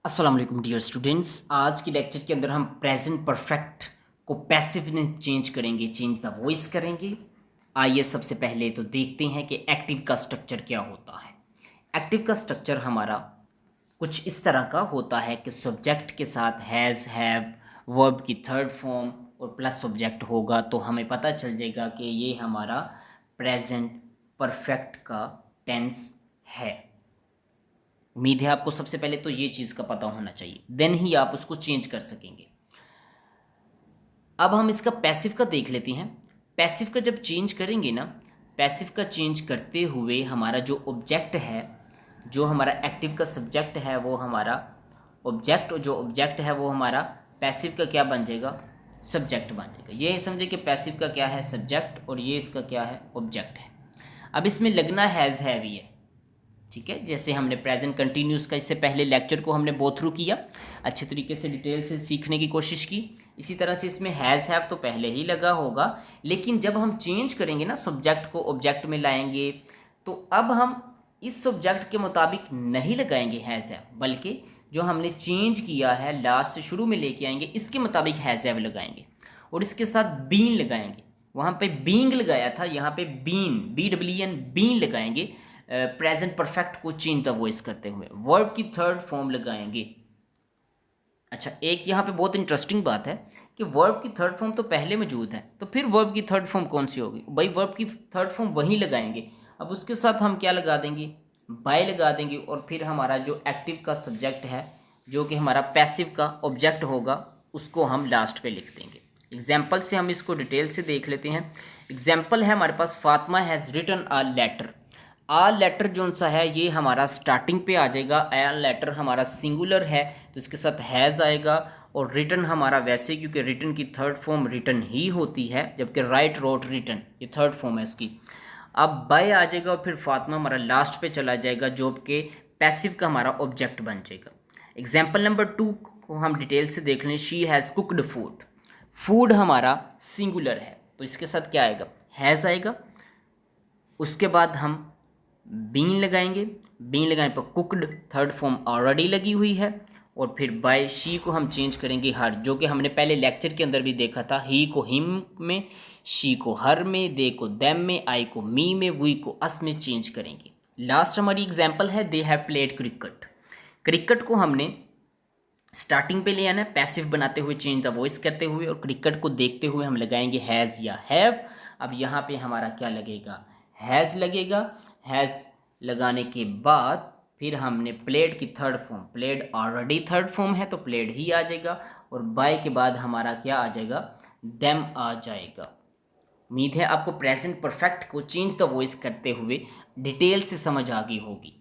अस्सलाम वालेकुम dear students. आज की लेक्चर के अंदर हम प्रेजेंट परफेक्ट को पैसिव में चेंज करेंगे, चेंज द वॉइस करेंगे। आइए सबसे पहले तो देखते हैं कि एक्टिव का स्ट्रक्चर क्या होता है। एक्टिव का स्ट्रक्चर हमारा कुछ इस तरह का होता है कि सब्जेक्ट के साथ हैज़, हैव, वर्ब की थर्ड फॉर्म और प्लस सब्जेक्ट होगा, तो हमें पता चल जाएगा कि ये हमारा प्रेजेंट परफेक्ट का टेंस है। उम्मीद है आपको सबसे पहले तो ये चीज़ का पता होना चाहिए, देन ही आप उसको चेंज कर सकेंगे। अब हम इसका पैसिव का देख लेते हैं। पैसिव का जब चेंज करेंगे ना, पैसिव का चेंज करते हुए हमारा जो ऑब्जेक्ट है, जो हमारा एक्टिव का सब्जेक्ट है वो हमारा ऑब्जेक्ट, और जो ऑब्जेक्ट है वो हमारा पैसिव का क्या बन जाएगा, सब्जेक्ट बन जाएगा। ये समझे कि पैसिव का क्या है, सब्जेक्ट, और ये इसका क्या है, ऑब्जेक्ट है। अब इसमें लगना हैज़ है भी है, ठीक है। जैसे हमने प्रेजेंट कंटिन्यूस का इससे पहले लेक्चर को हमने गो थ्रू किया, अच्छे तरीके से डिटेल से सीखने की कोशिश की। इसी तरह से इसमें हैज़ हैव तो पहले ही लगा होगा, लेकिन जब हम चेंज करेंगे ना, सब्जेक्ट को ऑब्जेक्ट में लाएंगे, तो अब हम इस सब्जेक्ट के मुताबिक नहीं लगाएंगे हैज़ हैव, बल्कि जो हमने चेंज किया है लास्ट से शुरू में लेके आएंगे, इसके मुताबिक हैज़ हैव लगाएंगे और इसके साथ बीन लगाएंगे। वहाँ पे बीइंग लगाया था, यहाँ पे बीन, BEEN, बीन लगाएंगे। प्रेजेंट परफेक्ट को चेंज द वॉइस करते हुए वर्ब की थर्ड फॉर्म लगाएंगे। अच्छा, एक यहाँ पे बहुत इंटरेस्टिंग बात है कि वर्ब की थर्ड फॉर्म तो पहले मौजूद है, तो फिर वर्ब की थर्ड फॉर्म कौन सी होगी भाई, वर्ब की थर्ड फॉर्म वहीं लगाएंगे। अब उसके साथ हम क्या लगा देंगे, बाय लगा देंगे, और फिर हमारा जो एक्टिव का सब्जेक्ट है, जो कि हमारा पैसिव का ऑब्जेक्ट होगा, उसको हम लास्ट पे लिख देंगे। एग्जाम्पल से हम इसको डिटेल से देख लेते हैं। एग्जाम्पल है हमारे पास, Fatima has written a letter. A letter जो सा है ये हमारा स्टार्टिंग पे आ जाएगा। आ लेटर हमारा सिंगुलर है तो इसके साथ हैज़ आएगा, और रिटन हमारा वैसे, क्योंकि रिटन की थर्ड फॉर्म रिटन ही होती है, जबकि राइट, रोट, रिटन ये थर्ड फॉर्म है इसकी। अब बाय आ जाएगा और फिर फातिमा हमारा लास्ट पे चला जाएगा, जो कि पैसिव का हमारा ऑब्जेक्ट बन जाएगा। एग्जाम्पल नंबर 2 को हम डिटेल से देख लें। She has cooked food. Food हमारा सिंगुलर है तो इसके साथ क्या आएगा, हैज़ आएगा। उसके बाद हम बीन लगाएंगे, बीन लगाने पर कुकड थर्ड फॉर्म ऑलरेडी लगी हुई है, और फिर बाय शी को हम चेंज करेंगे हर, जो कि हमने पहले लेक्चर के अंदर भी देखा था। ही को हिम में, शी को हर में, दे को देम में, आई को मी में, वी को अस में चेंज करेंगे। लास्ट हमारी एग्जाम्पल है, they have played cricket. Cricket को हमने स्टार्टिंग पे ले आना है, पैसिव बनाते हुए, चेंज द वॉइस करते हुए, और क्रिकेट को देखते हुए हम लगाएंगे हैज़ या हैव। अब यहाँ पे हमारा क्या लगेगा, हैज़ लगेगा। हैज़ लगाने के बाद फिर हमने प्लेड की third form, played already third form है तो प्लेड ही आ जाएगा, और बाय के बाद हमारा क्या आ जाएगा, देम आ जाएगा। उम्मीद है आपको प्रेजेंट परफेक्ट को चेंज द वॉइस करते हुए डिटेल से समझ आ गई होगी।